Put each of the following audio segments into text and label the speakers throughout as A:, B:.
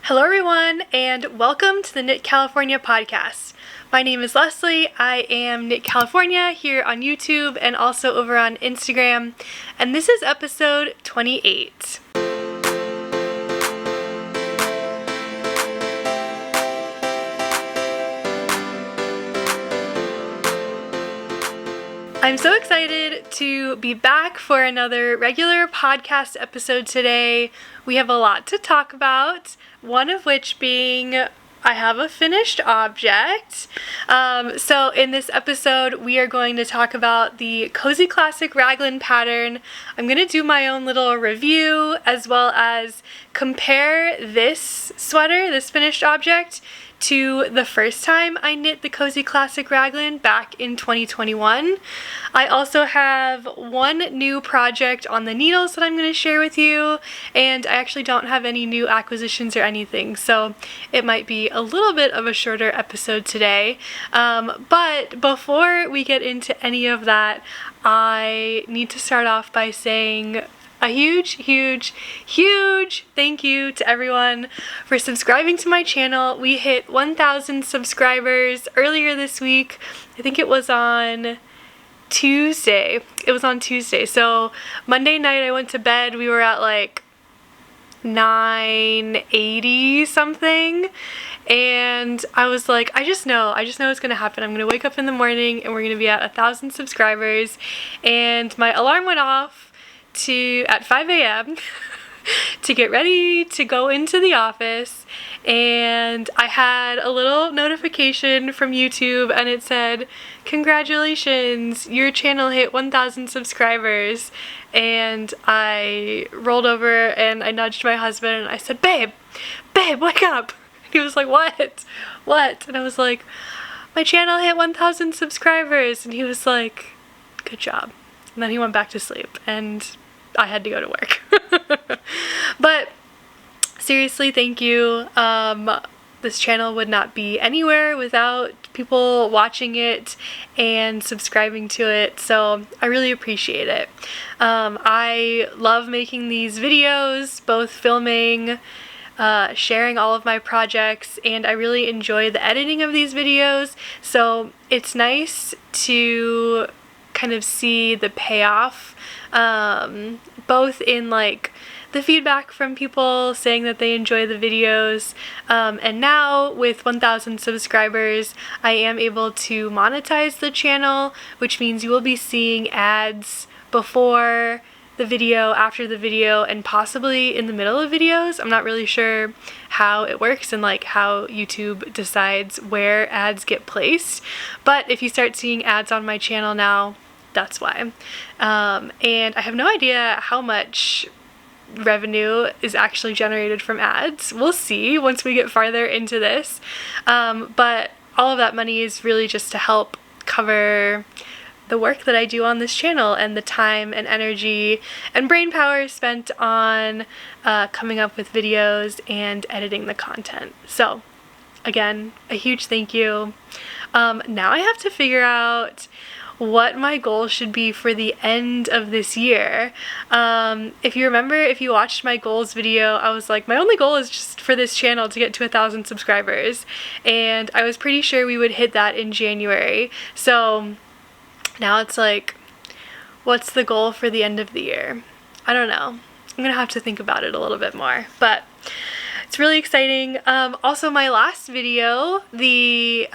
A: Hello everyone, and welcome to the Knit California podcast. My name is Leslie. I am Knit California here on YouTube and also over on Instagram, and this is episode 28. I'm so excited to be back for another regular podcast episode today. We have a lot to talk about, one of which being I have a finished object. So in this episode, we are going to talk about the Cozy Classic Raglan pattern. I'm going to do my own little review as well as compare this sweater, this finished object, to the first time I knit the Cozy Classic Raglan back in 2021. I also have one new project on the needles that I'm going to share with you, and I actually don't have any new acquisitions or anything, so it might be a little bit of a shorter episode today. But before we get into any of that, I need to start off by saying a huge thank you to everyone for subscribing to my channel. We hit 1,000 subscribers earlier this week. I think it was on Tuesday. So Monday night I went to bed. We were at like 980 something. And I was like, I just know it's gonna happen. I'm gonna wake up in the morning and we're gonna be at 1,000 subscribers. And my alarm went off at 5 a.m. to get ready to go into the office, and I had a little notification from YouTube and it said, congratulations, your channel hit 1,000 subscribers. And I rolled over and I nudged my husband and I said, babe, wake up. And he was like, what? And I was like, my channel hit 1,000 subscribers. And he was like, good job. And then he went back to sleep and I had to go to work. But seriously, thank you. This channel would not be anywhere without people watching it and subscribing to it, so I really appreciate it. I love making these videos, both filming, sharing all of my projects, and I really enjoy the editing of these videos, so it's nice to kind of see the payoff, both in like the feedback from people saying that they enjoy the videos, and now with 1,000 subscribers I am able to monetize the channel, which means you will be seeing ads before the video, after the video, and possibly in the middle of videos. I'm not really sure how it works and like how YouTube decides where ads get placed, but if you start seeing ads on my channel now, that's why. And I have no idea how much revenue is actually generated from ads. We'll see once we get farther into this. But all of that money is really just to help cover the work that I do on this channel and the time and energy and brain power spent on coming up with videos and editing the content. So again, a huge thank you. Now I have to figure out what my goal should be for the end of this year. If you remember, if you watched my goals video, I was like, my only goal is just for this channel to get to 1,000 subscribers, and I was pretty sure we would hit that in January. So now it's like, what's the goal for the end of the year? I don't know. I'm gonna have to think about it a little bit more, but it's really exciting. Also, my last video, the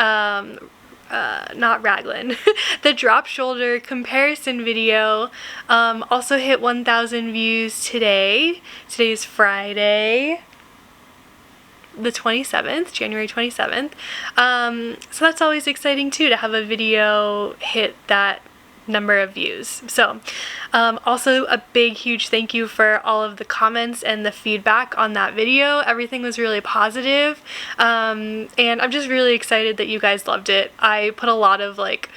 A: not Raglan, the drop shoulder comparison video, also hit 1,000 views today. Today is Friday, the 27th, January 27th. So that's always exciting too, to have a video hit that number of views. So also a big huge thank you for all of the comments and the feedback on that video. Everything was really positive, and I'm just really excited that you guys loved it. I put a lot of like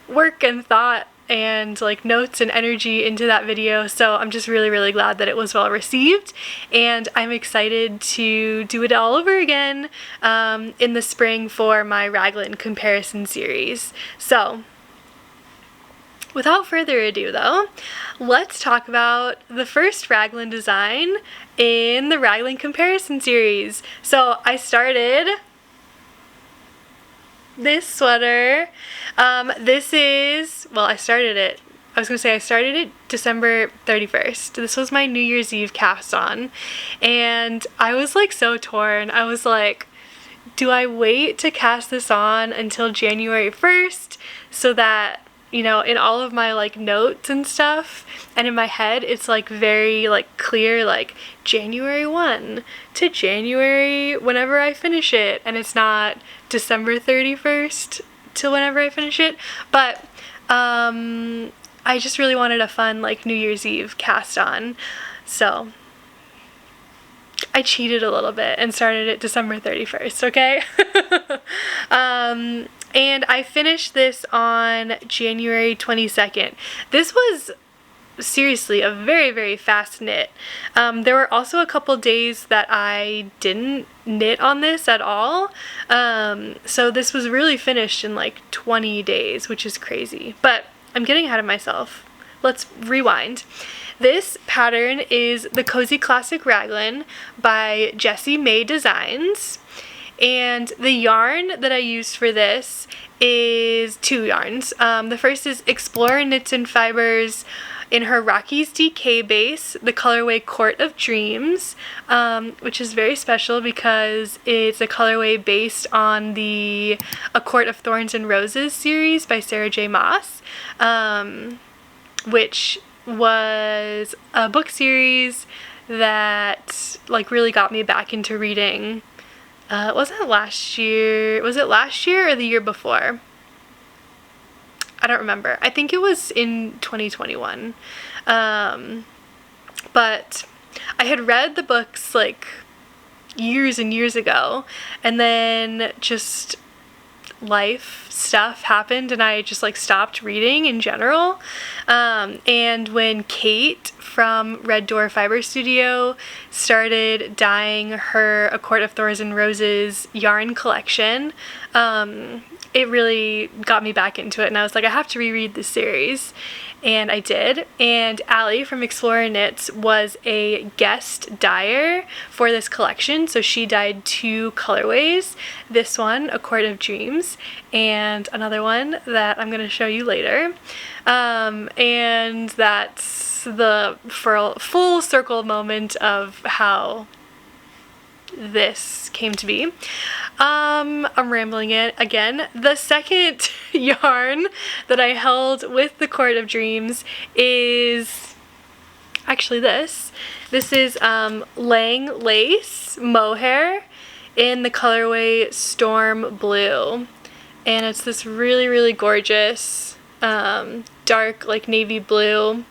A: work and thought and like notes and energy into that video, so I'm just really glad that it was well received, and I'm excited to do it all over again in the spring for my Raglan comparison series. So Without further ado though, let's talk about the first Raglan design in the Raglan comparison series. So I started this sweater. This is, well, I started it December 31st. This was my New Year's Eve cast on, and I was like so torn. I was like, do I wait to cast this on until January 1st so that, you know, in all of my like notes and stuff and in my head it's like very like clear, like January 1 to January whenever I finish it, and it's not December 31st to whenever I finish it. But I just really wanted a fun like New Year's Eve cast on, so I cheated a little bit and started it December 31st, okay? And I finished this on January 22nd. This was seriously a very, very fast knit. There were also a couple days that I didn't knit on this at all. So this was really finished in like 20 days, which is crazy. But I'm getting ahead of myself. Let's rewind. This pattern is the Cozy Classic Raglan by Jessie Maed Designs. And the yarn that I used for this is two yarns. The first is Explorer Knits and Fibers in her Rocky's DK base, the colorway Court of Dreams, which is very special because it's a colorway based on the A Court of Thorns and Roses series by Sarah J. Maas, which was a book series that like really got me back into reading. Wasn't it last year? Was it last year or the year before? I don't remember. I think it was in 2021. But I had read the books like years and years ago, and then just life stuff happened and I just like stopped reading in general. And when Kate from Red Door Fiber Studio started dyeing her A Court of Thorns and Roses yarn collection, it really got me back into it, and I was like, I have to reread this series, and I did. And Allie from Explorer Knits was a guest dyer for this collection, so she dyed two colorways, this one, A Court of Dreams, and another one that I'm going to show you later. And that's the full circle moment of how this came to be. I'm rambling it again. The second yarn that I held with the Court of Dreams is actually this. This is Lang Lace Mohair in the colorway Storm Blue, and it's this really, really gorgeous dark like navy blue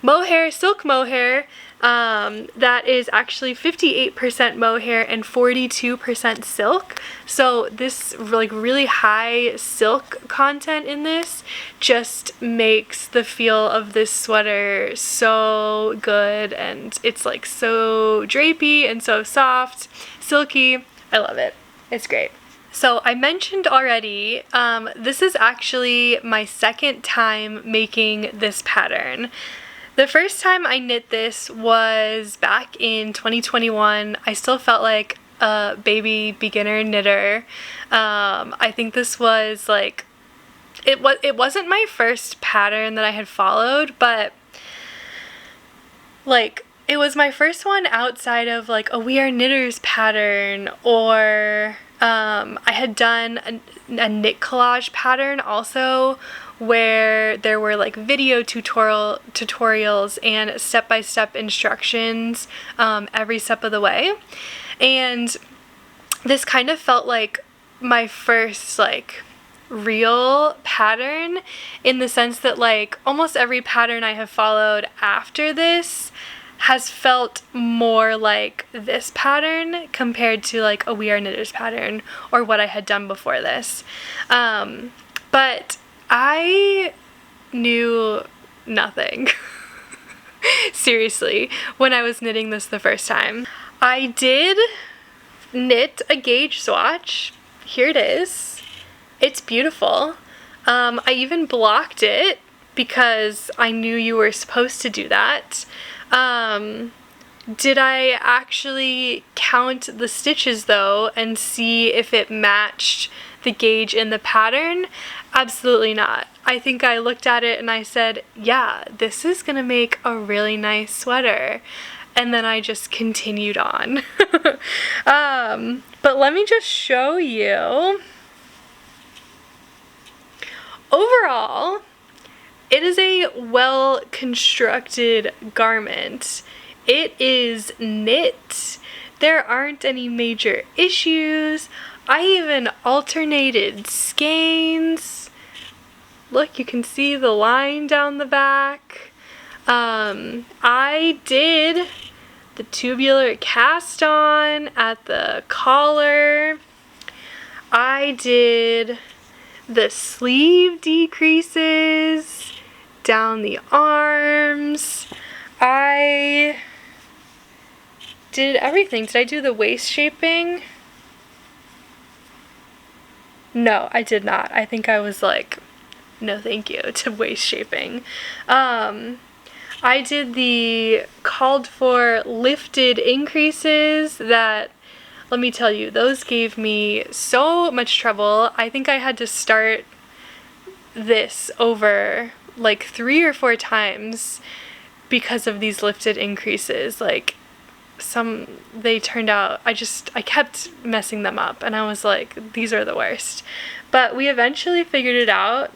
A: mohair, silk mohair. That is actually 58% mohair and 42% silk. So this like really high silk content in this just makes the feel of this sweater so good, and it's like so drapey and so soft, silky. I love it. It's great. So I mentioned already, this is actually my second time making this pattern. The first time I knit this was back in 2021. I still felt like a baby beginner knitter. I think this was like, it wasn't my first pattern that I had followed, but like it was my first one outside of like a We Are Knitters pattern, or I had done a knit collage pattern also, where there were like video tutorials and step-by-step instructions every step of the way. And this kind of felt like my first like real pattern, in the sense that like almost every pattern I have followed after this has felt more like this pattern compared to like a We Are Knitters pattern or what I had done before this. But I knew nothing, seriously, when I was knitting this the first time. I did knit a gauge swatch. Here it is. It's beautiful. I even blocked it because I knew you were supposed to do that. Did I actually count the stitches though and see if it matched the gauge in the pattern? Absolutely not. I think I looked at it and I said, yeah, this is gonna make a really nice sweater. And then I just continued on. But let me just show you. Overall, it is a well-constructed garment. It is knit. There aren't any major issues. I even alternated skeins. Look, you can see the line down the back. I did the tubular cast on at the collar. I did the sleeve decreases down the arms. I did everything. Did I do the waist shaping? No, I did not. I think I was like, no thank you to waist shaping. I did the called for lifted increases that, let me tell you, those gave me so much trouble. I think I had to start this over like 3 or 4 times because of these lifted increases. Like they turned out, I kept messing them up and I was like, these are the worst. But we eventually figured it out.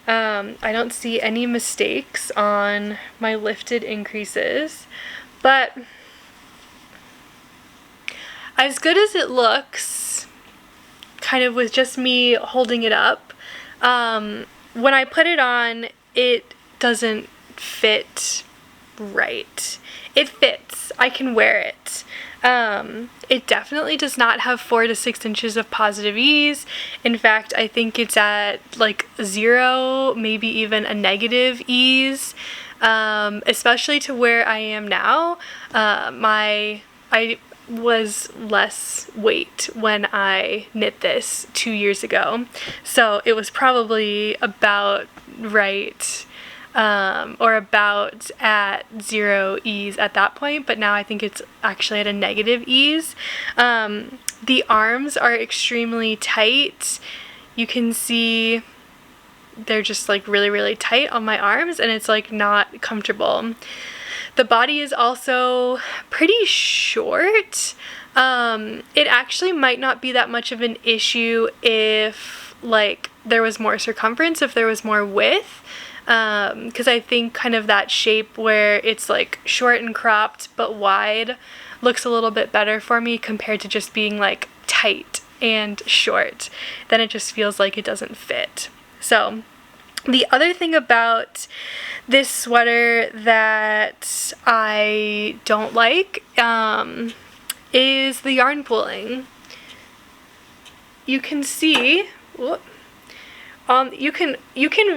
A: I don't see any mistakes on my lifted increases, but as good as it looks, kind of with just me holding it up, when I put it on, it doesn't fit right. It fits. I can wear it. It definitely does not have 4 to 6 inches of positive ease. In fact, I think it's at like 0, maybe even a negative ease, especially to where I am now. I was less weight when I knit this 2 years ago, so it was probably about right. Or about at 0 ease at that point, but now I think it's actually at a negative ease. The arms are extremely tight. You can see they're just like really, really tight on my arms, and it's like not comfortable. The body is also pretty short. It actually might not be that much of an issue if like there was more circumference, if there was more width. Because I think kind of that shape where it's like short and cropped but wide looks a little bit better for me compared to just being like tight and short. Then it just feels like it doesn't fit. So the other thing about this sweater that I don't like is the yarn pooling. You can see, whoop, you can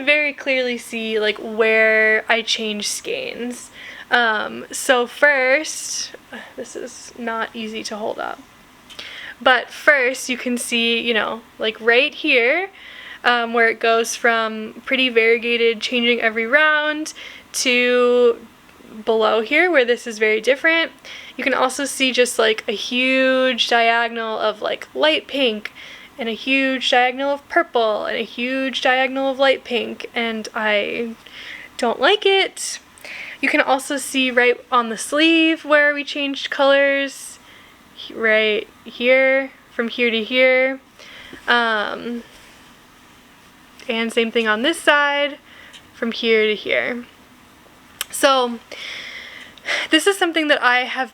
A: very clearly see like where I changed skeins. So first, this is not easy to hold up, but first you can see, you know, like right here, where it goes from pretty variegated, changing every round, to below here where this is very different. You can also see just like a huge diagonal of like light pink, and a huge diagonal of purple, and a huge diagonal of light pink, and I don't like it. You can also see right on the sleeve where we changed colors, right here, from here to here, and same thing on this side, from here to here. So this is something that I've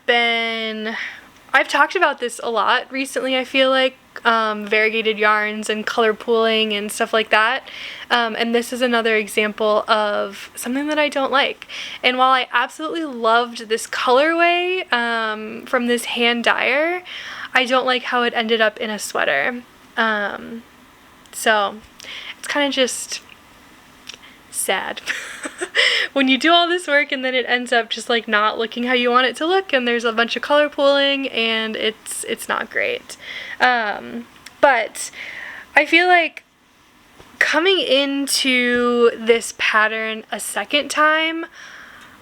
A: talked about this a lot recently, I feel like, variegated yarns and color pooling and stuff like that, and this is another example of something that I don't like. And while I absolutely loved this colorway from this hand dyer, I don't like how it ended up in a sweater. So it's kind of just sad when you do all this work and then it ends up just like not looking how you want it to look, and there's a bunch of color pooling and it's not great. But I feel like coming into this pattern a second time,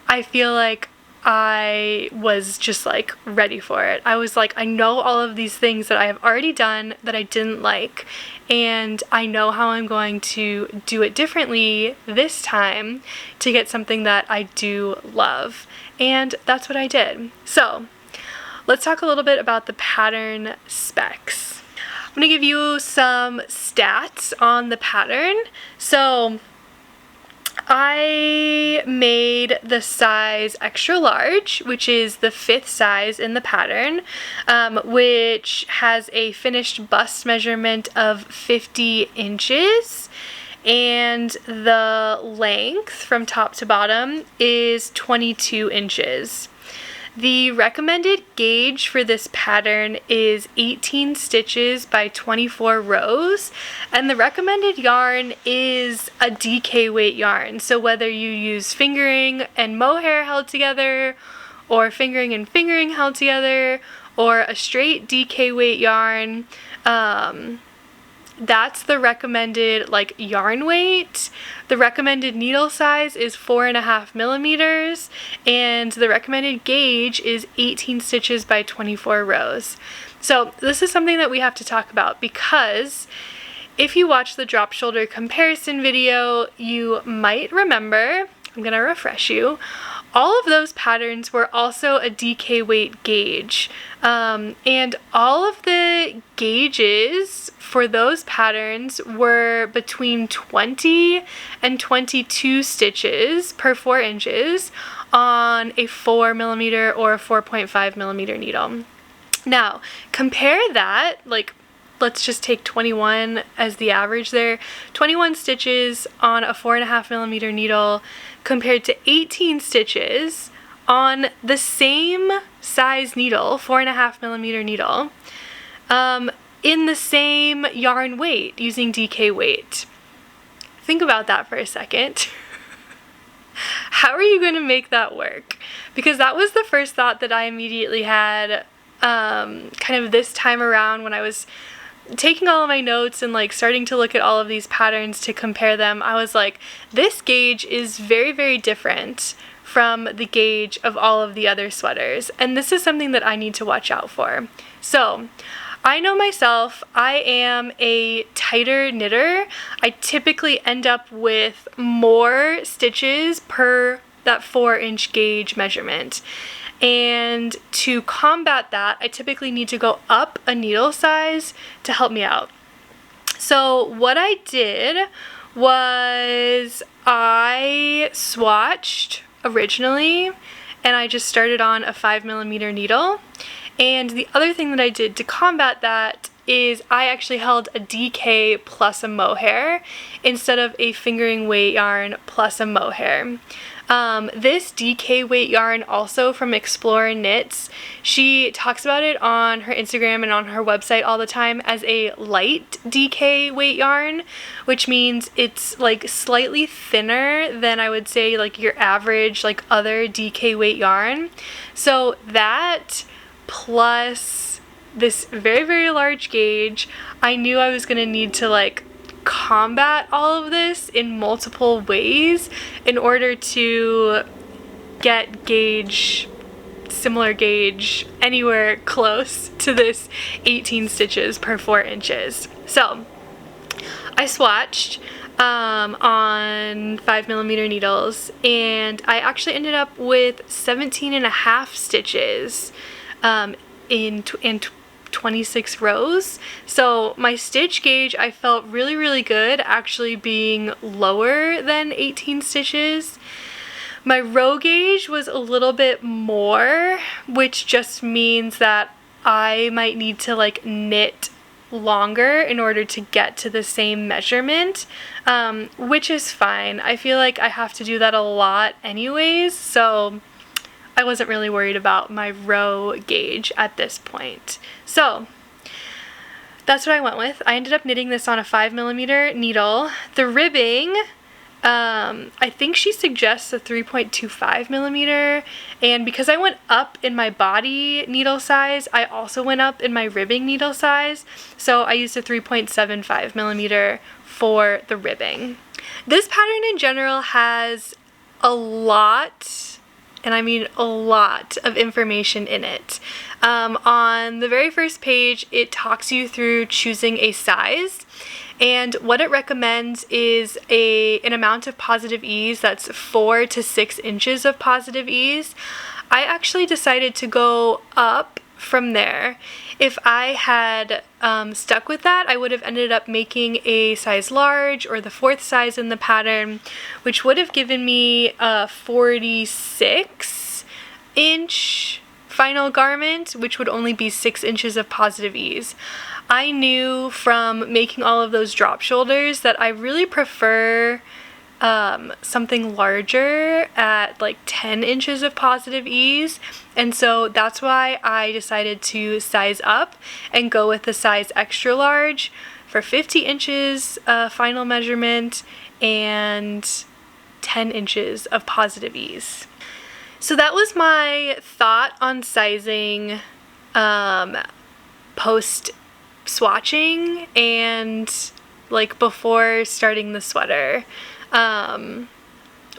A: I feel like I was just like ready for it. I was like, I know all of these things that I have already done that I didn't like, and I know how I'm going to do it differently this time to get something that I do love. And that's what I did. So let's talk a little bit about the pattern specs. I'm going to give you some stats on the pattern. So I made the size extra large, which is the 5th size in the pattern, which has a finished bust measurement of 50 inches, and the length from top to bottom is 22 inches. The recommended gauge for this pattern is 18 stitches by 24 rows, and the recommended yarn is a DK weight yarn. So whether you use fingering and mohair held together, or fingering and fingering held together, or a straight DK weight yarn, that's the recommended like yarn weight. The recommended needle size is 4.5 millimeters, and the recommended gauge is 18 stitches by 24 rows. So this is something that we have to talk about, because if you watch the drop shoulder comparison video, you might remember, I'm gonna refresh you, all of those patterns were also a DK weight gauge, and all of the gauges for those patterns were between 20 and 22 stitches per 4 inches on a 4 millimeter or a 4.5 millimeter needle. Now, compare that, like, let's just take 21 as the average there. 21 stitches on a 4.5 millimeter needle compared to 18 stitches on the same size needle, 4.5 millimeter needle, in the same yarn weight using DK weight. Think about that for a second. How are you going to make that work? Because that was the first thought that I immediately had kind of this time around when I was taking all of my notes and like starting to look at all of these patterns to compare them. I was like, this gauge is very, very different from the gauge of all of the other sweaters, and this is something that I need to watch out for. So I know myself, I am a tighter knitter. I typically end up with more stitches per that 4-inch gauge measurement. And to combat that, I typically need to go up a needle size to help me out. So what I did was I swatched originally, and I just started on a 5 millimeter needle. And the other thing that I did to combat that is I actually held a DK plus a mohair instead of a fingering weight yarn plus a mohair. This DK weight yarn also from Explore Knits, she talks about it on her Instagram and on her website all the time as a light DK weight yarn, which means it's like slightly thinner than I would say like your average like other DK weight yarn. So that plus this very, very large gauge, I knew I was gonna need to like combat all of this in multiple ways in order to get similar gauge anywhere close to this 18 stitches per 4 inches. So I swatched on 5 millimeter needles, and I actually ended up with 17.5 stitches in 26 rows. So my stitch gauge, I felt really, really good actually being lower than 18 stitches. My row gauge was a little bit more, which just means that I might need to like knit longer in order to get to the same measurement, which is fine. I feel like I have to do that a lot anyways, so I wasn't really worried about my row gauge at this point. So that's what I went with. I ended up knitting this on a 5 millimeter needle. The ribbing I think she suggests a 3.25 millimeter, and because I went up in my body needle size, I also went up in my ribbing needle size, so I used a 3.75 millimeter for the ribbing. This pattern in general has a lot, and I mean a lot, of information in it. On the very first page, it talks you through choosing a size, and what it recommends is an amount of positive ease that's 4 to 6 inches of positive ease. I actually decided to go up from there. If I had stuck with that, I would have ended up making a size large, or the 4th size in the pattern, which would have given me a 46 inch final garment, which would only be 6 inches of positive ease. I knew from making all of those drop shoulders that I really prefer something larger at like 10 inches of positive ease, and so that's why I decided to size up and go with the size extra large for 50 inches final measurement and 10 inches of positive ease. So that was my thought on sizing post swatching and like before starting the sweater.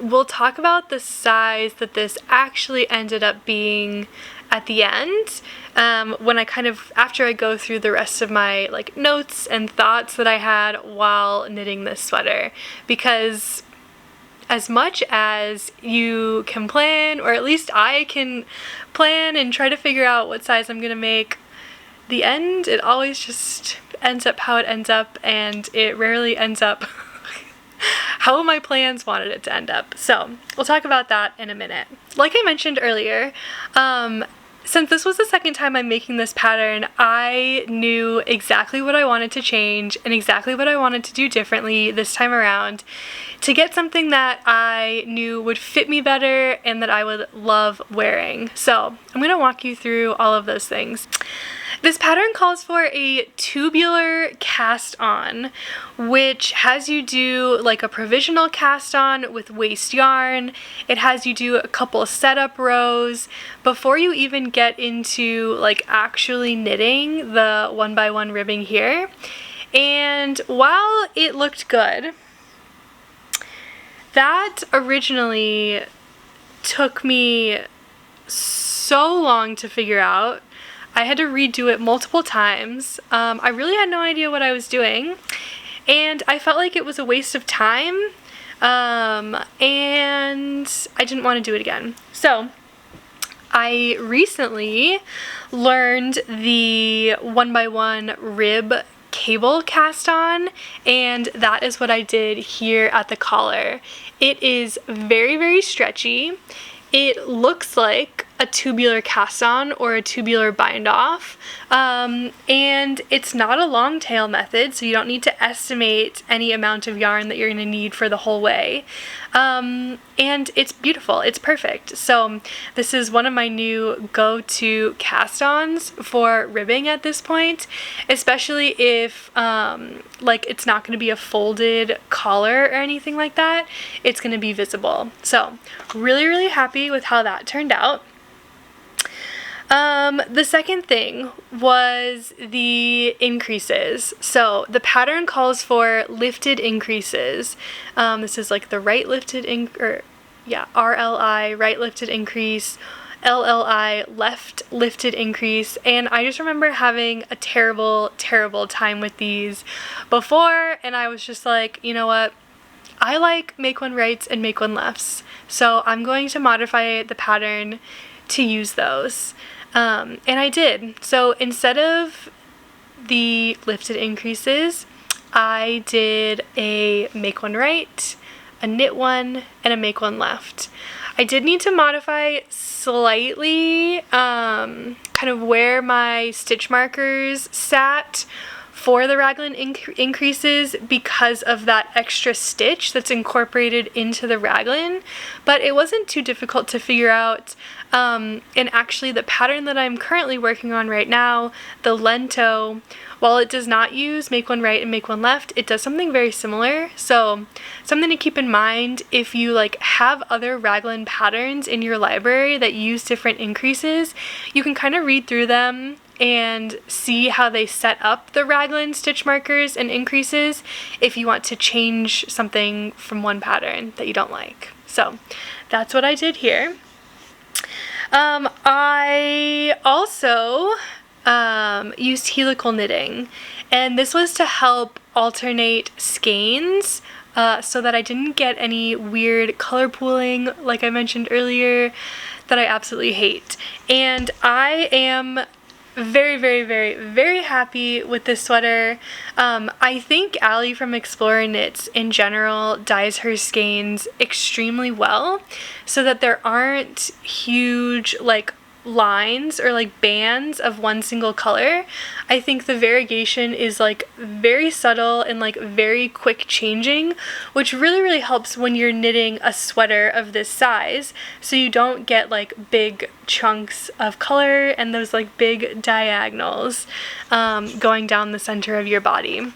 A: We'll talk about the size that this actually ended up being at the end, when I after I go through the rest of my like notes and thoughts that I had while knitting this sweater, because as much as you can plan, or at least I can plan and try to figure out what size I'm gonna make, the end, it always just ends up how it ends up, and it rarely ends up how my plans wanted it to end up. So we'll talk about that in a minute. Like I mentioned earlier, since this was the second time I'm making this pattern, I knew exactly what I wanted to change and exactly what I wanted to do differently this time around to get something that I knew would fit me better and that I would love wearing. So I'm going to walk you through all of those things. This pattern calls for a tubular cast on, which has you do like a provisional cast on with waste yarn. It has you do a couple of setup rows before you even get into like actually knitting the 1x1 ribbing here. And while it looked good, that originally took me so long to figure out. I had to redo it multiple times. I really had no idea what I was doing, and I felt like it was a waste of time, and I didn't want to do it again. So I recently learned the 1x1 rib cable cast on, and that is what I did here at the collar. It is very, very stretchy. It looks like a tubular cast on or a tubular bind off, and it's not a long tail method, so you don't need to estimate any amount of yarn that you're going to need for the whole way, and it's beautiful. It's perfect. So this is one of my new go-to cast-ons for ribbing at this point, especially if like it's not going to be a folded collar or anything like that. It's going to be visible. So really, really happy with how that turned out. The second thing was the increases. So the pattern calls for lifted increases. This is like the right lifted RLI, right lifted increase, LLI, left lifted increase, and I just remember having a terrible, terrible time with these before, and I was just like, you know what? I like make one rights and make one lefts, so I'm going to modify the pattern to use those. And I did. So instead of the lifted increases, I did a make one right, a knit one, and a make one left. I did need to modify slightly kind of where my stitch markers sat for the raglan increases because of that extra stitch that's incorporated into the raglan, but it wasn't too difficult to figure out. And actually the pattern that I'm currently working on right now, the Lento, while it does not use make one right and make one left, it does something very similar. So something to keep in mind if you like have other Raglan patterns in your library that use different increases, you can kind of read through them and see how they set up the Raglan stitch markers and increases if you want to change something from one pattern that you don't like. So that's what I did here. I also used helical knitting, and this was to help alternate skeins so that I didn't get any weird color pooling like I mentioned earlier that I absolutely hate. And I am very, very, very, very happy with this sweater. I think Allie from Explorer Knits in general dyes her skeins extremely well so that there aren't huge like lines or like bands of one single color. I think the variegation is like very subtle and like very quick changing, which really, really helps when you're knitting a sweater of this size, so you don't get like big chunks of color and those like big diagonals going down the center of your body.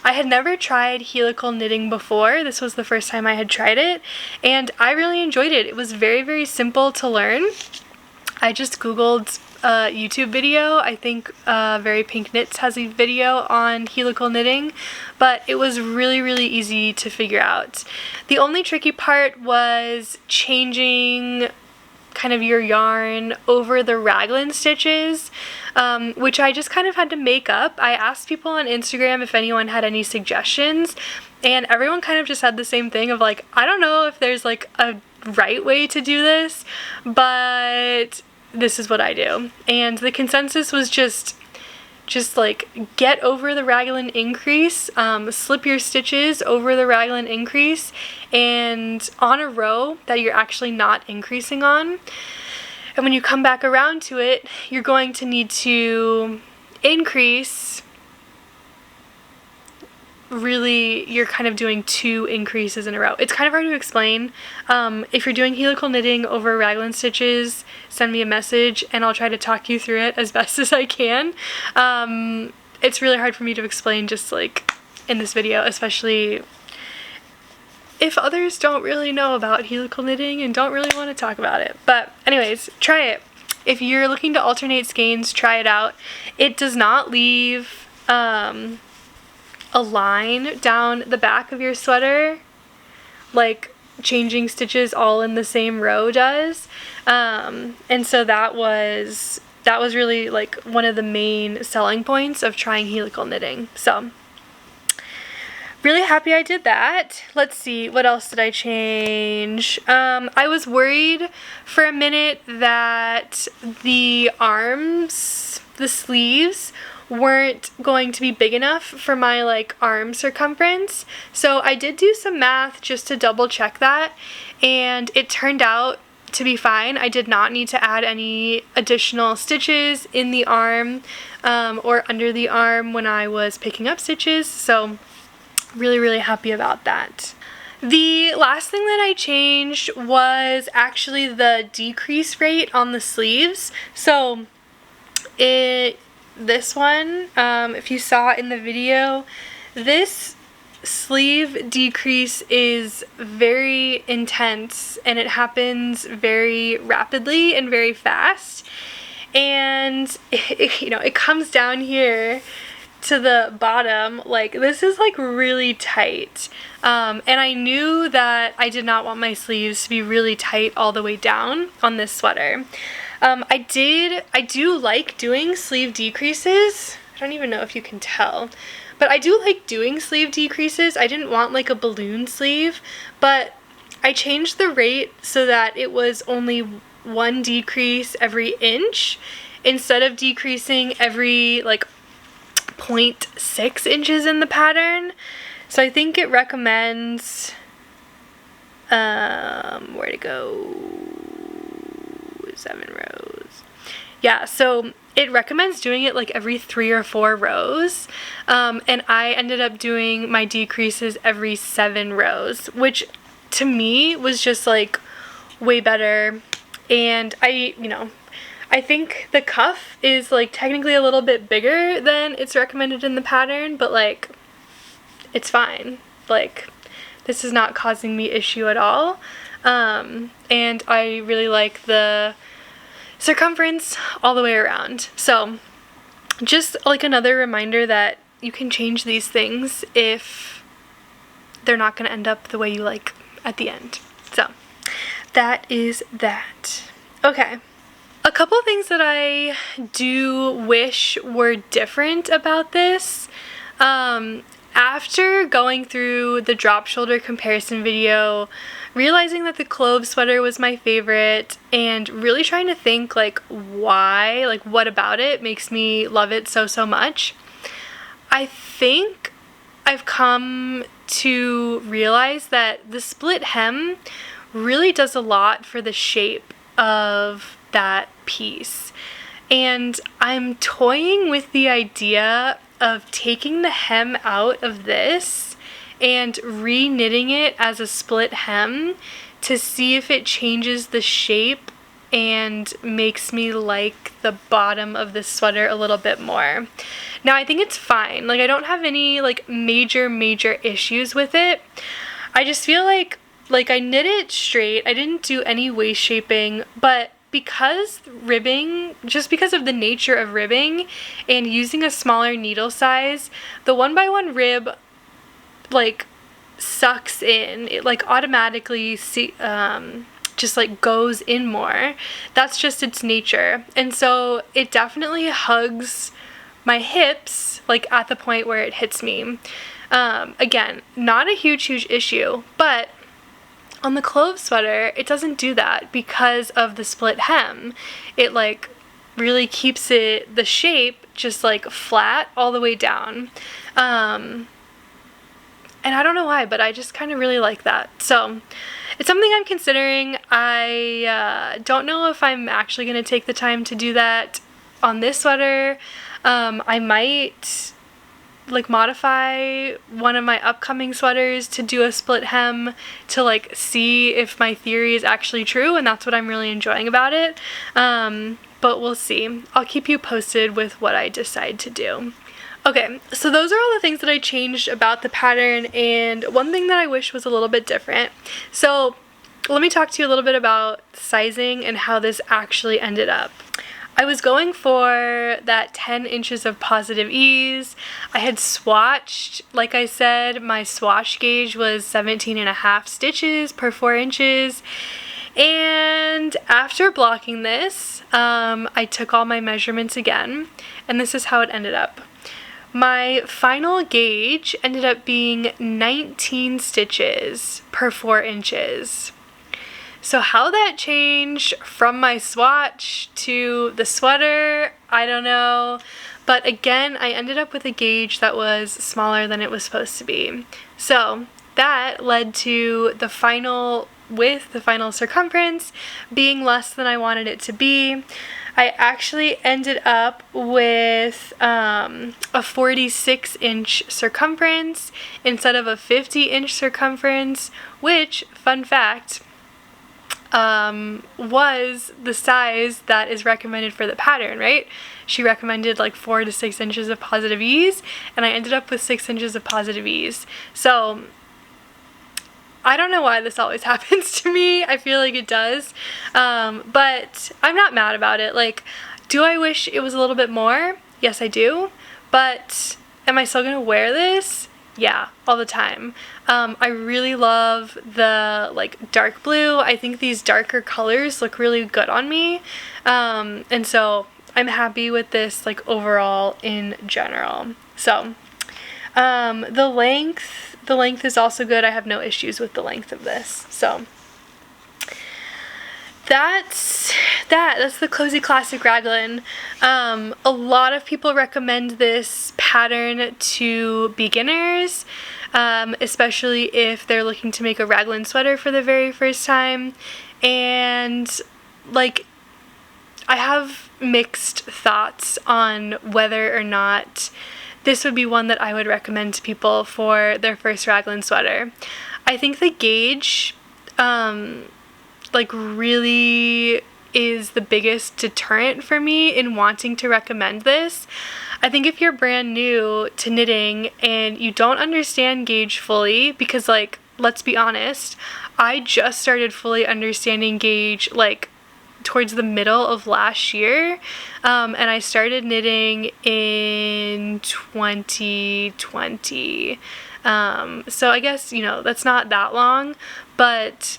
A: I had never tried helical knitting before. This was the first time I had tried it, and I really enjoyed it. It was very, very simple to learn. I just googled a YouTube video. I think Very Pink Knits has a video on helical knitting, but it was really, really easy to figure out. The only tricky part was changing kind of your yarn over the Raglan stitches, which I just kind of had to make up. I asked people on Instagram if anyone had any suggestions, and everyone kind of just had the same thing of like, I don't know if there's like a right way to do this, but this is what I do. And the consensus was just like get over the Raglan increase, slip your stitches over the Raglan increase and on a row that you're actually not increasing on. And when you come back around to it, you're going to need to increase. Really, you're kind of doing 2 increases in a row. It's kind of hard to explain. If you're doing helical knitting over Raglan stitches, send me a message and I'll try to talk you through it as best as I can. It's really hard for me to explain just like in this video, especially if others don't really know about helical knitting and don't really want to talk about it. But anyways, try it. If you're looking to alternate skeins, try it out. It does not leave a line down the back of your sweater like changing stitches all in the same row does, and so that was really like one of the main selling points of trying helical knitting. So really happy I did that. Let's see, what else did I change? I was worried for a minute that the arms, the sleeves, weren't going to be big enough for my like arm circumference, so I did do some math just to double check that, and it turned out to be fine. I did not need to add any additional stitches in the arm or under the arm when I was picking up stitches, so really, really happy about that. The last thing that I changed was actually the decrease rate on the sleeves. So this one, if you saw in the video, this sleeve decrease is very intense and it happens very rapidly and very fast, and it comes down here to the bottom. Like, this is like really tight, and I knew that I did not want my sleeves to be really tight all the way down on this sweater. I do like doing sleeve decreases. I don't even know if you can tell, but I do like doing sleeve decreases. I didn't want like a balloon sleeve, but I changed the rate so that it was only 1 decrease every inch instead of decreasing every like 0.6 inches in the pattern. So I think it recommends, where to go, 7 rows. Yeah, so it recommends doing it like every 3 or 4 rows, and I ended up doing my decreases every 7 rows, which to me was just like way better And I think the cuff is like technically a little bit bigger than it's recommended in the pattern, but like it's fine. Like this is not causing me issue at all. And I really like the circumference all the way around. So just like another reminder that you can change these things if they're not going to end up the way you like at the end. So that is that. Okay. A couple of things that I do wish were different about this. After going through the drop shoulder comparison video, realizing that the clove sweater was my favorite, and really trying to think like why, like what about it makes me love it so much, I think I've come to realize that the split hem really does a lot for the shape of that piece. And I'm toying with the idea of taking the hem out of this and re-knitting it as a split hem to see if it changes the shape and makes me like the bottom of this sweater a little bit more. Now I think it's fine. Like I don't have any like major issues with it. I just feel like I knit it straight. I didn't do any waist shaping, but because ribbing, just because of the nature of ribbing and using a smaller needle size, the 1x1 rib like sucks in. It like automatically just like goes in more. That's just its nature. And so it definitely hugs my hips like at the point where it hits me. Again, not a huge issue, but on the clove sweater, it doesn't do that because of the split hem. It like really keeps it, the shape, just like flat all the way down. And I don't know why, but I just kind of really like that. So it's something I'm considering. I don't know if I'm actually going to take the time to do that on this sweater. I might like modify one of my upcoming sweaters to do a split hem to like see if my theory is actually true, and that's what I'm really enjoying about it. But we'll see. I'll keep you posted with what I decide to do. Okay, so those are all the things that I changed about the pattern, and one thing that I wish was a little bit different. So let me talk to you a little bit about sizing and how this actually ended up. I was going for that 10 inches of positive ease. I had swatched, like I said, my swatch gauge was 17.5 stitches per 4 inches. And after blocking this, I took all my measurements again, and this is how it ended up. My final gauge ended up being 19 stitches per 4 inches. So how that changed from my swatch to the sweater, I don't know. But again, I ended up with a gauge that was smaller than it was supposed to be. So that led to the final width, the final circumference, being less than I wanted it to be. I actually ended up with a 46-inch circumference instead of a 50-inch circumference, which, fun fact, was the size that is recommended for the pattern, right? She recommended like 4 to 6 inches of positive ease, and I ended up with 6 inches of positive ease. So I don't know why this always happens to me. I feel like it does, but I'm not mad about it. Like, do I wish it was a little bit more? Yes, I do, but am I still gonna wear this? Yeah, all the time. I really love the like dark blue. I think these darker colors look really good on me. And so I'm happy with this like overall in general. So the length is also good. I have no issues with the length of this. So that's the Cozy Classic Raglan. A lot of people recommend this pattern to beginners, especially if they're looking to make a raglan sweater for the very first time. And like, I have mixed thoughts on whether or not this would be one that I would recommend to people for their first raglan sweater. I think the gauge like really is the biggest deterrent for me in wanting to recommend this. I think if you're brand new to knitting and you don't understand gauge fully, because like, let's be honest, I just started fully understanding gauge like towards the middle of last year, and I started knitting in 2020. So I guess, you know, that's not that long, but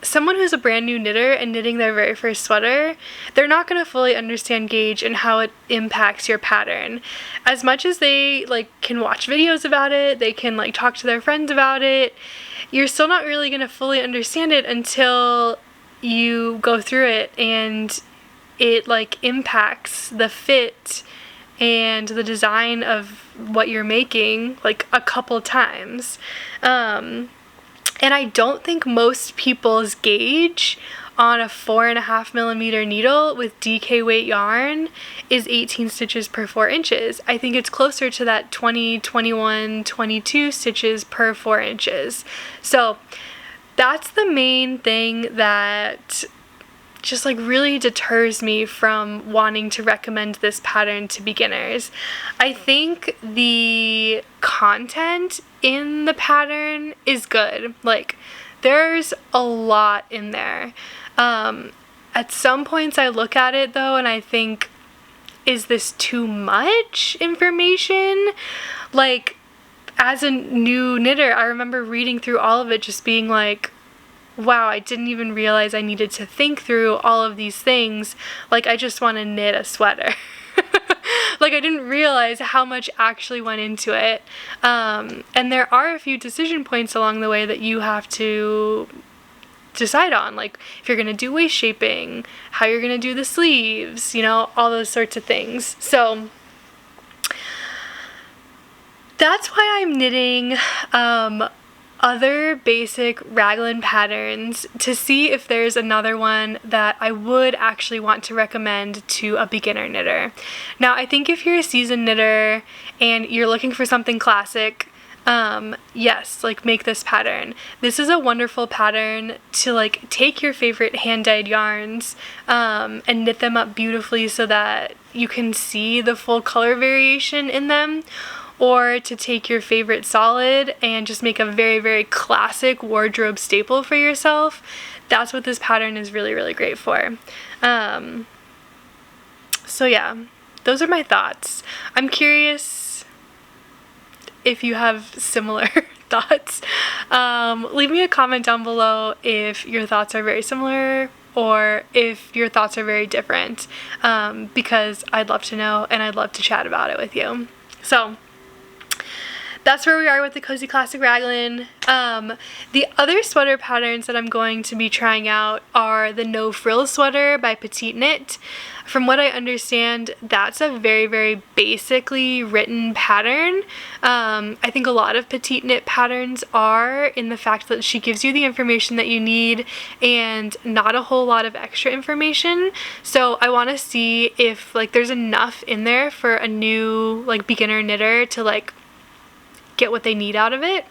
A: someone who's a brand new knitter and knitting their very first sweater, they're not going to fully understand gauge and how it impacts your pattern. As much as they like can watch videos about it, they can like talk to their friends about it, you're still not really going to fully understand it until you go through it and it like impacts the fit and the design of what you're making like a couple times. And I don't think most people's gauge on a 4.5mm needle with DK weight yarn is 18 stitches per 4 inches. I think it's closer to that 20, 21, 22 stitches per 4 inches. So that's the main thing that just like really deters me from wanting to recommend this pattern to beginners. I think the content in the pattern is good. Like, there's a lot in there. At some points I look at it though and I think, is this too much information? Like, as a new knitter, I remember reading through all of it just being like, wow, I didn't even realize I needed to think through all of these things. Like, I just want to knit a sweater. Like, I didn't realize how much actually went into it. And there are a few decision points along the way that you have to decide on. Like, if you're going to do waist shaping, how you're going to do the sleeves, you know, all those sorts of things. So that's why I'm knitting other basic Raglan patterns to see if there's another one that I would actually want to recommend to a beginner knitter. Now, I think if you're a seasoned knitter and you're looking for something classic, yes, like make this pattern. This is a wonderful pattern to like take your favorite hand-dyed yarns and knit them up beautifully so that you can see the full color variation in them, or to take your favorite solid and just make a very, very classic wardrobe staple for yourself. That's what this pattern is really, really great for. So yeah, those are my thoughts. I'm curious if you have similar thoughts. Leave me a comment down below if your thoughts are very similar or if your thoughts are very different, because I'd love to know and I'd love to chat about it with you. So that's where we are with the Cozy Classic Raglan. The other sweater patterns that I'm going to be trying out are the No Frills sweater by PetiteKnit. From what I understand, that's a very, very basically written pattern. I think a lot of PetiteKnit patterns are, in the fact that she gives you the information that you need and not a whole lot of extra information. So I want to see if like there's enough in there for a new like beginner knitter to like get what they need out of it.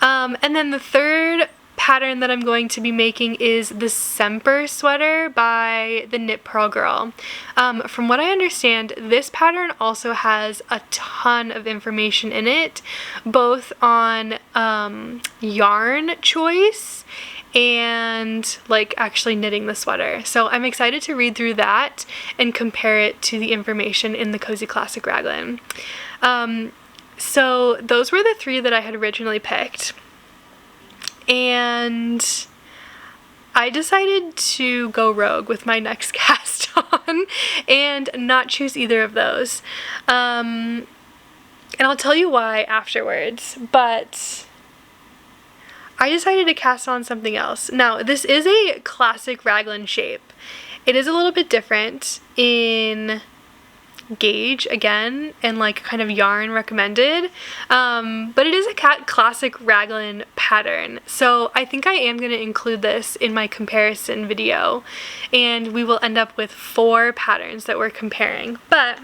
A: And then the third pattern that I'm going to be making is the Semper sweater by the Knit Pearl Girl. From what I understand, this pattern also has a ton of information in it, both on yarn choice and like actually knitting the sweater. So I'm excited to read through that and compare it to the information in the Cozy Classic Raglan. So those were the three that I had originally picked, and I decided to go rogue with my next cast on and not choose either of those. And I'll tell you why afterwards, but I decided to cast on something else. Now, this is a classic Raglan shape. It is a little bit different in gauge again and like kind of yarn recommended, but it is a classic Raglan pattern, so I think I am going to include this in my comparison video and we will end up with 4 patterns that we're comparing. But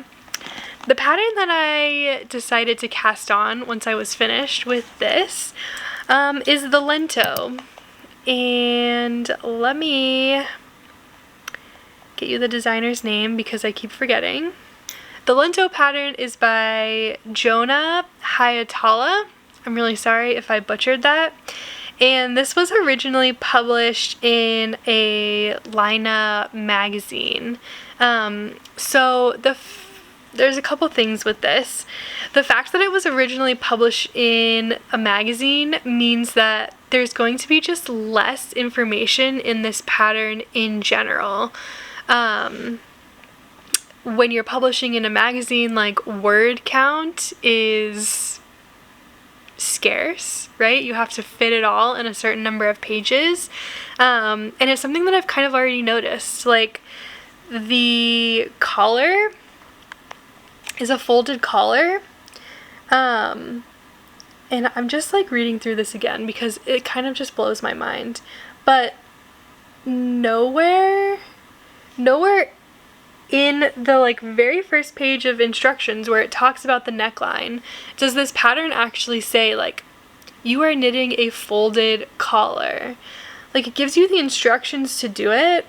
A: the pattern that I decided to cast on once I was finished with this is the Lento. And let me get you the designer's name because I keep forgetting. The Lento pattern is by Jonna Hietala. I'm really sorry if I butchered that. And this was originally published in a Lina magazine. So there's a couple things with this. The fact that it was originally published in a magazine means that there's going to be just less information in this pattern in general. When you're publishing in a magazine, like, word count is scarce, right? You have to fit it all in a certain number of pages. And it's something that I've kind of already noticed. Like, the collar is a folded collar. And I'm just like reading through this again because it kind of just blows my mind. But nowhere in the like very first page of instructions where it talks about the neckline does this pattern actually say like, you are knitting a folded collar. Like, it gives you the instructions to do it,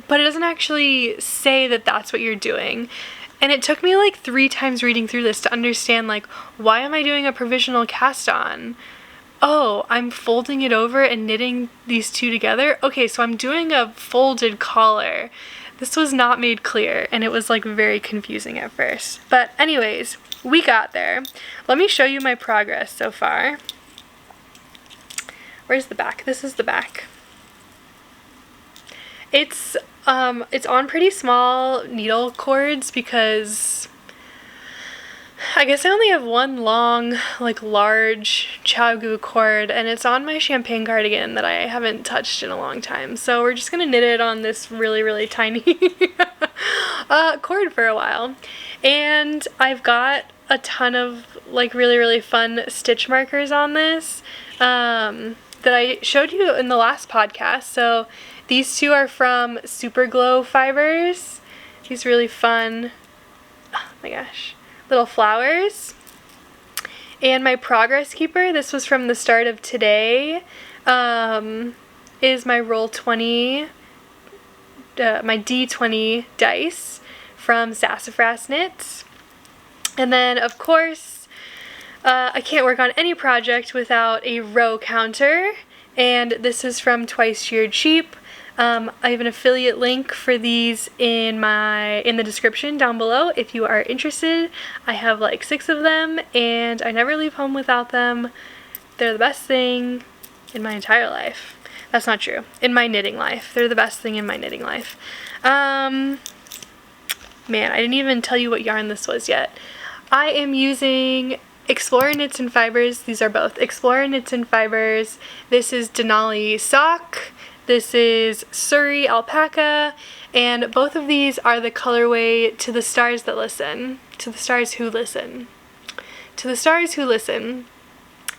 A: but it doesn't actually say that that's what you're doing. And it took me like 3 times reading through this to understand, like, why am I doing a provisional cast on? Oh, I'm folding it over and knitting these two together? Okay, so I'm doing a folded collar. This was not made clear, and it was like very confusing at first. But anyways, we got there. Let me show you my progress so far. Where's the back? This is the back. It's on pretty small needle cords because I guess I only have one long, like, large cottagecore cord, and it's on my champagne cardigan that I haven't touched in a long time. So we're just gonna knit it on this really, really tiny cord for a while. And I've got a ton of like really, really fun stitch markers on this that I showed you in the last podcast. So these two are from Super Glow Fibers. These really fun, oh my gosh, little flowers. And my progress keeper, this was from the start of today, is my roll 20, my D20 dice from Sassafras Knits. And then of course, I can't work on any project without a row counter, and this is from Twice Sheared Sheep. I have an affiliate link for these in the description down below if you are interested. I have like 6 of them and I never leave home without them. They're the best thing in my entire life. That's not true. In my knitting life. They're the best thing in my knitting life. Man, I didn't even tell you what yarn this was yet. I am using Explorer Knits and Fibers. These are both Explorer Knits and Fibers. This is Denali Sock. This is Surrey Alpaca, and both of these are the colorway To the Stars That Listen. To the Stars Who Listen. To the Stars Who Listen.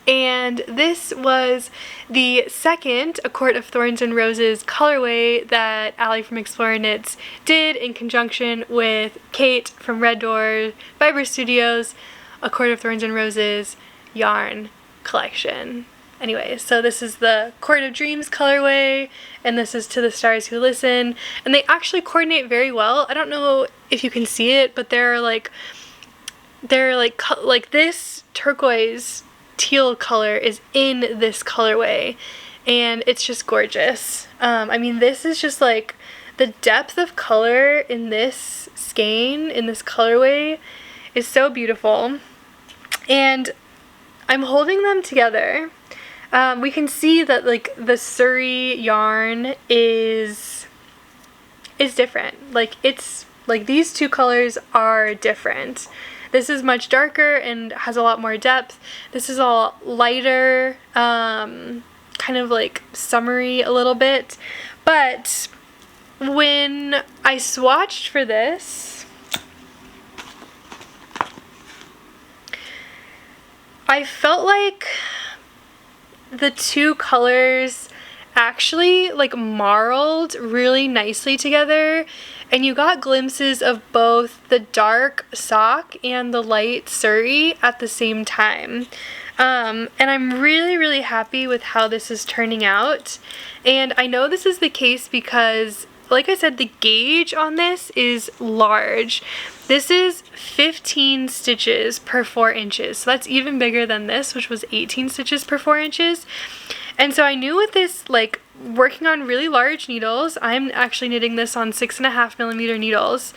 A: And this was the second A Court of Thorns and Roses colorway that Allie from Explorer Knits did in conjunction with Kate from Red Door Fiber Studios, A Court of Thorns and Roses yarn collection. Anyways, so this is the Court of Dreams colorway, and this is To the Stars Who Listen, and they actually coordinate very well. I don't know if you can see it, but they're like this turquoise teal color is in this colorway, and it's just gorgeous. I mean, this is just like the depth of color in this skein, in this colorway, is so beautiful, and I'm holding them together. We can see that like the Surrey yarn is different. Like, it's like these two colors are different. This is much darker and has a lot more depth. This is all lighter, kind of like summery a little bit. But when I swatched for this, I felt like the two colors actually like marled really nicely together, and you got glimpses of both the dark sock and the light Surrey at the same time. And I'm really, really happy with how this is turning out. And I know this is the case because, like I said, the gauge on this is large. This is 15 stitches per 4 inches. So that's even bigger than this, which was 18 stitches per 4 inches. And so I knew with this, like, working on really large needles, I'm actually knitting this on 6.5mm needles,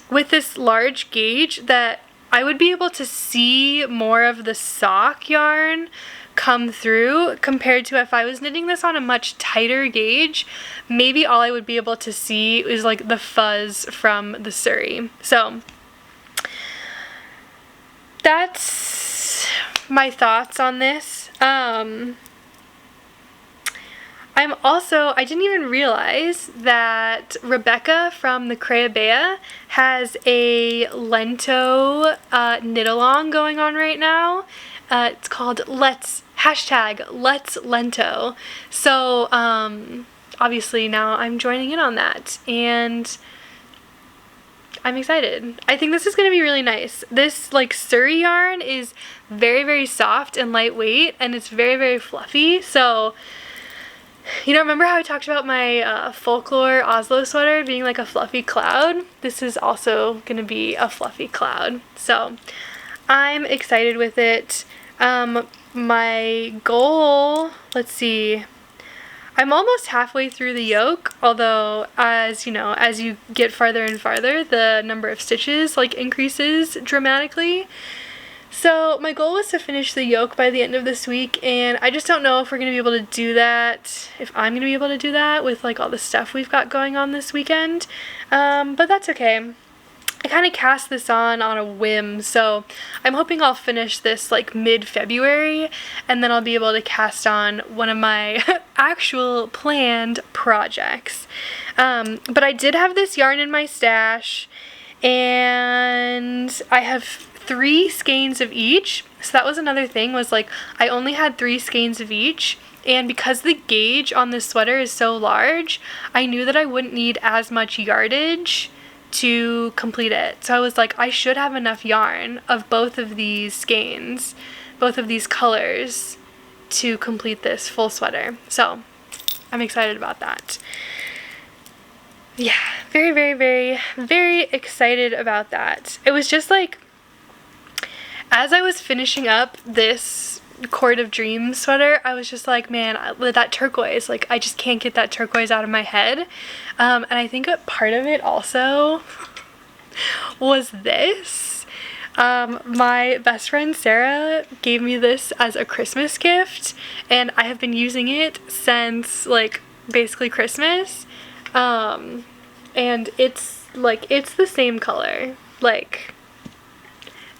A: with this large gauge, that I would be able to see more of the sock yarn come through compared to if I was knitting this on a much tighter gauge. Maybe all I would be able to see is like the fuzz from the Surrey. So that's my thoughts on this. I didn't even realize that Rebecca from the Crayabea has a Lento knit along going on right now. It's called Let's Lento. So obviously now I'm joining in on that, and I'm excited. I think this is going to be really nice. This like Surrey yarn is very, very soft and lightweight, and it's very, very fluffy. So, you know, remember how I talked about my folklore Oslo sweater being like a fluffy cloud? This is also going to be a fluffy cloud. So I'm excited with it. My goal, let's see, I'm almost halfway through the yoke, although as you know, as you get farther and farther, the number of stitches like increases dramatically. So my goal was to finish the yoke by the end of this week, and I just don't know if we're going to be able to do that, if I'm going to be able to do that with like all the stuff we've got going on this weekend, but that's okay. I kind of cast this on a whim, so I'm hoping I'll finish this like mid-February, and then I'll be able to cast on one of my actual planned projects. But I did have this yarn in my stash, and I have 3 skeins of each. So that was another thing, was like I only had 3 skeins of each, and because the gauge on this sweater is so large, I knew that I wouldn't need as much yardage to complete it. So I was like, I should have enough yarn of both of these skeins, both of these colors, to complete this full sweater. So I'm excited about that. Yeah, very, very, very, very excited about that. It was just like, as I was finishing up this Court of Dreams sweater, I was just like, man, that turquoise, like I just can't get that turquoise out of my head. And I think a part of it also was this. My best friend Sarah gave me this as a Christmas gift, and I have been using it since like basically Christmas. And it's like, it's the same color. Like,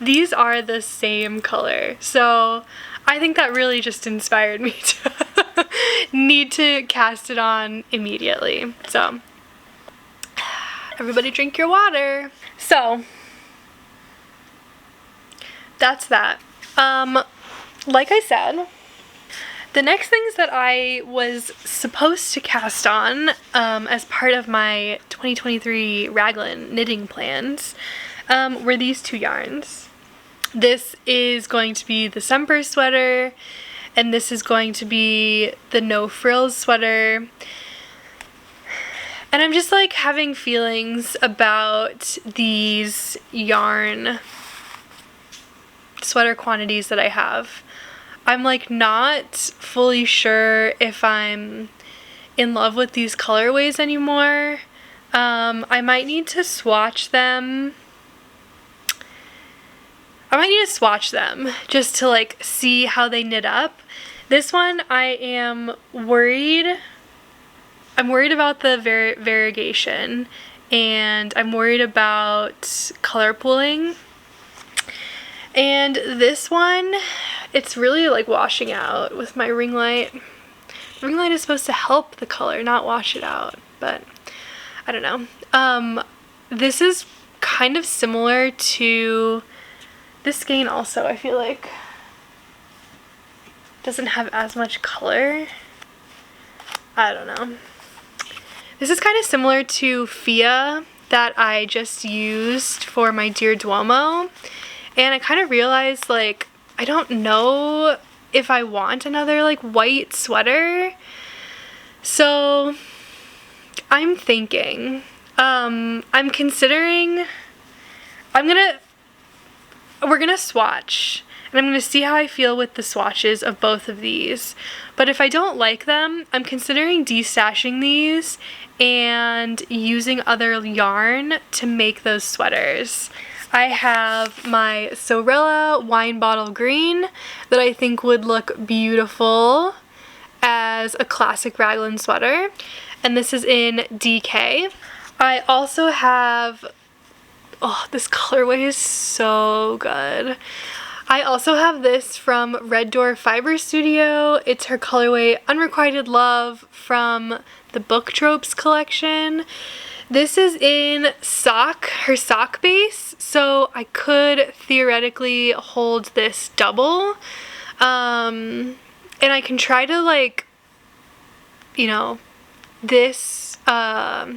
A: these are the same color. So I think that really just inspired me to need to cast it on immediately. So everybody drink your water. So that's that. Like I said, the next things that I was supposed to cast on as part of my 2023 Raglan knitting plans were these 2 yarns. This is going to be the Semper sweater, and this is going to be the No Frills sweater. And I'm just like having feelings about these yarn sweater quantities that I have. I'm like not fully sure if I'm in love with these colorways anymore. I might need to swatch them. I might need to swatch them just to like see how they knit up. This one I am worried. I'm worried about the variegation, and I'm worried about color pooling. And this one, it's really like washing out with my ring light. Ring light is supposed to help the color, not wash it out, but I don't know. This is kind of similar to this skein also, I feel like doesn't have as much color. I don't know. This is kind of similar to Fia that I just used for my Dear Duomo, and I kind of realized like I don't know if I want another like white sweater. So I'm thinking, I'm considering, we're gonna swatch, and I'm gonna see how I feel with the swatches of both of these. But if I don't like them, I'm considering destashing these and using other yarn to make those sweaters. I have my Sorella wine bottle green that I think would look beautiful as a classic raglan sweater, and this is in DK. I also have, oh, this colorway is so good. I also have this from Red Door Fiber Studio. It's her colorway Unrequited Love from the Book Tropes collection. This is in sock, her sock base, so I could theoretically hold this double. And I can try to like, you know, this, I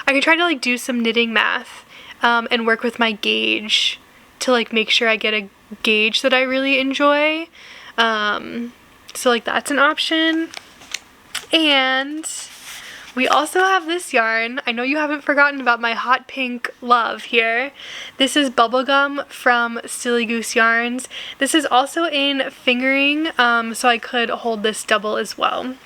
A: can try to like do some knitting math and work with my gauge to like make sure I get a gauge that I really enjoy. So like that's an option. And we also have this yarn. I know you haven't forgotten about my hot pink love here. This is Bubblegum from Silly Goose Yarns. This is also in fingering, so I could hold this double as well.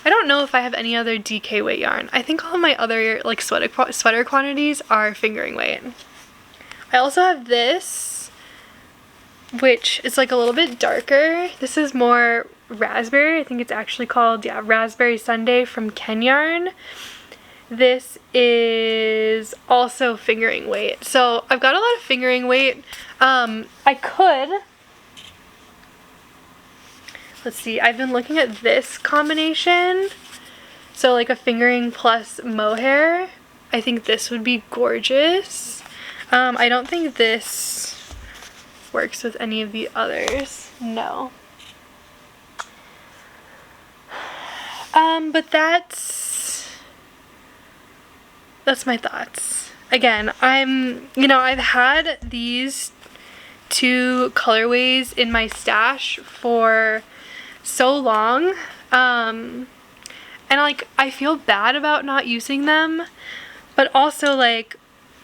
A: I don't know if I have any other DK weight yarn. I think all of my other like sweater quantities are fingering weight. I also have this, which is like a little bit darker. This is more raspberry. I think it's actually called, yeah, Raspberry Sunday from Ken Yarn. This is also fingering weight. So I've got a lot of fingering weight. I could, let's see, I've been looking at this combination. So like a fingering plus mohair. I think this would be gorgeous. I don't think this works with any of the others. No. But that's my thoughts. Again, I've had these two colorways in my stash for so long, and like I feel bad about not using them, but also like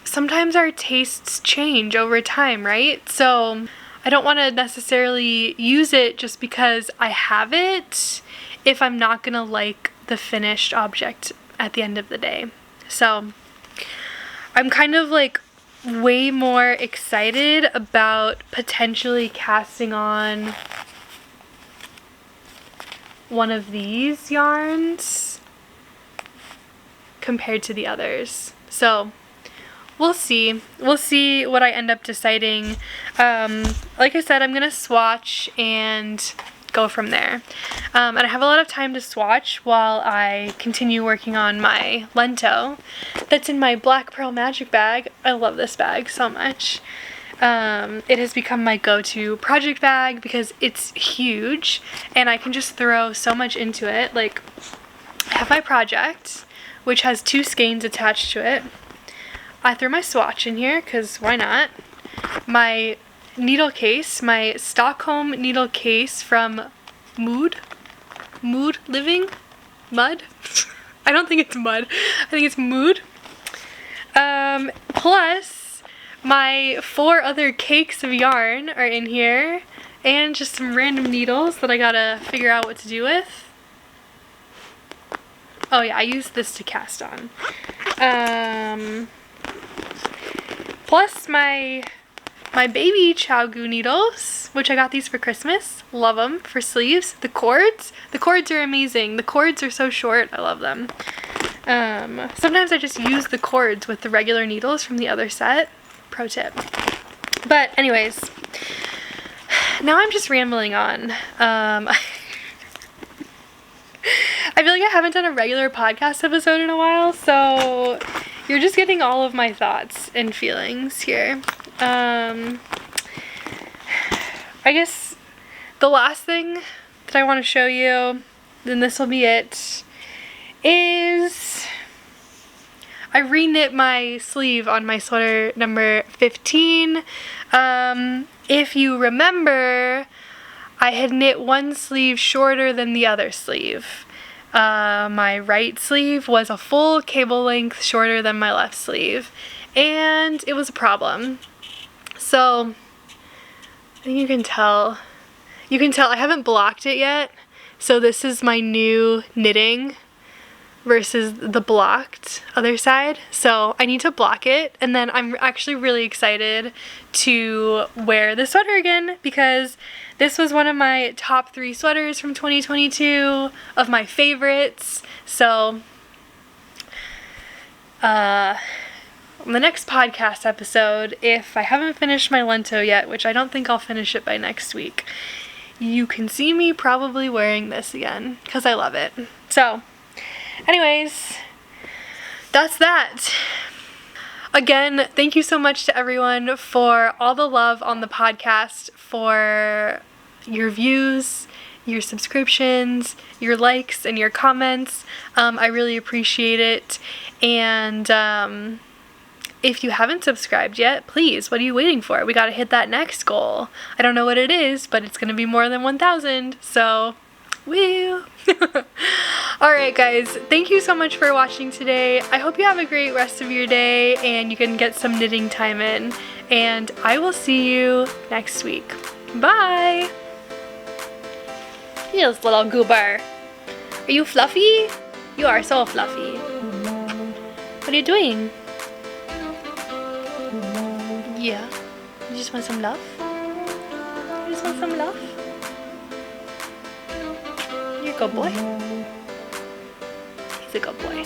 A: sometimes our tastes change over time, right? So I don't want to necessarily use it just because I have it if I'm not gonna like the finished object at the end of the day. So I'm kind of like way more excited about potentially casting on one of these yarns compared to the others. So we'll see. We'll see what I end up deciding. Like I said, I'm gonna swatch and go from there. And I have a lot of time to swatch while I continue working on my Lento that's in my Black Pearl Magic bag. I love this bag so much. It has become my go-to project bag because it's huge and I can just throw so much into it. Like, I have my project, which has 2 skeins attached to it. I threw my swatch in here because why not? My needle case, my Stockholm needle case from Maed Living? Mud? I don't think it's mud. I think it's Maed. Plus, my 4 other cakes of yarn are in here, and just some random needles that I gotta figure out what to do with. Oh yeah, I use this to cast on. Plus my baby Chowgu needles, which I got these for Christmas. Love them for sleeves. The cords are amazing. The cords are so short. I love them. Sometimes I just use the cords with the regular needles from the other set. Pro tip. But anyways, now I'm just rambling on. I feel like I haven't done a regular podcast episode in a while, so you're just getting all of my thoughts and feelings here. I guess the last thing that I want to show you, then this will be it, is I re-knit my sleeve on my sweater number 15. If you remember, I had knit one sleeve shorter than the other sleeve. My right sleeve was a full cable length shorter than my left sleeve, and it was a problem. So I think you can tell I haven't blocked it yet. So this is my new knitting versus the blocked other side. So I need to block it, and then I'm actually really excited to wear the sweater again because this was one of my top 3 sweaters from 2022 of my favorites. So on the next podcast episode, if I haven't finished my Lento yet, which I don't think I'll finish it by next week, you can see me probably wearing this again because I love it. So anyways, that's that. Again, thank you so much to everyone for all the love on the podcast, for your views, your subscriptions, your likes, and your comments. I really appreciate it. And if you haven't subscribed yet, please, what are you waiting for? We gotta hit that next goal. I don't know what it is, but it's gonna be more than 1,000, so woo! Alright guys, thank you so much for watching today. I hope you have a great rest of your day and you can get some knitting time in. And I will see you next week. Bye! Yes, little goober. Are you fluffy? You are so fluffy. What are you doing? Yeah. You just want some love? You just want some love? You're a good boy. He's a good boy.